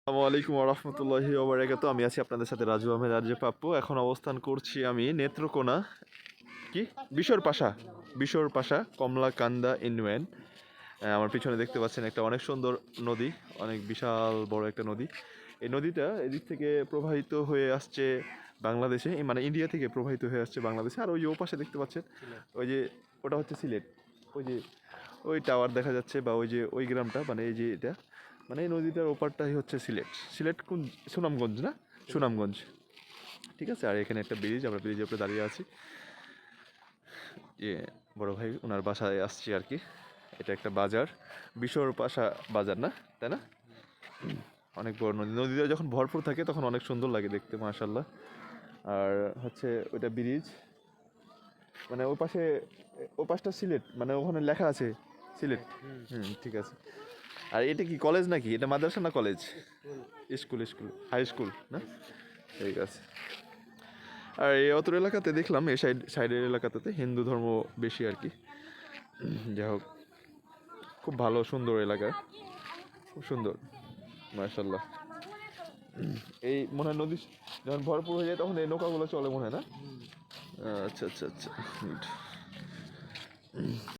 আসসালামু আলাইকুম ওয়া রাহমাতুল্লাহি ওয়া বারাকাতুহু। আমি আছি আপনাদের সাথে রাজু আহমেদ আর যে পাপ্পু। এখন অবস্থান করছি আমি নেত্রকোনা কি বিশর পাশা কমলাকান্দা ইউনিয়ন। আমার পিছনে দেখতে পাচ্ছেন একটা অনেক সুন্দর নদী, অনেক বিশাল বড় একটা নদী। এই নদীটা এদিক থেকে প্রবাহিত হয়ে আসছে বাংলাদেশে, মানে ইন্ডিয়া থেকে প্রবাহিত হয়ে আসছে বাংলাদেশে। আর ওই যে ও পাশে দেখতে পাচ্ছেন, ওই যে ওটা হচ্ছে সিলেট। ওই যে ওই টাওয়ার দেখা যাচ্ছে, বা ওই যে ওই গ্রামটা, মানে এই যে এটা, মানে এই নদীটার ওপারটাই হচ্ছে সিলেট। সিলেট কোন? সুনামগঞ্জ না? সুনামগঞ্জ, ঠিক আছে। আর এখানে একটা ব্রিজ, আমরা ব্রিজের উপরে দাঁড়িয়ে আছি। ইয়ে, বড় ভাই ওনার বাসায় আসছি আর কি। এটা একটা বাজার, বিশর পাশা বাজার, না তাই না? অনেক বড় নদী, নদীটা যখন ভরপুর থাকে তখন অনেক সুন্দর লাগে দেখতে, মাশাল্লাহ। আর হচ্ছে ওইটা ব্রিজ, মানে ওই পাশে, ও পাশটা সিলেট, মানে ওখানে লেখা আছে সিলেট। ঠিক আছে। আর এটা কি কলেজ নাকি? এটা মাদ্রাসা না college? School, school, high school না? ঠিক আছে। আর এই অত এলাকাতে দেখলাম, এই সাইডের এলাকাতে হিন্দু ধর্ম বেশি আর কি। যাই হোক, খুব ভালো সুন্দর এলাকা, খুব সুন্দর, মাশাল্লাহ। এই মনে হয় নদী যখন ভরপুর হয়ে যায় তখন এই নৌকাগুলো চলে মনে হয়, না? আচ্ছা আচ্ছা আচ্ছা।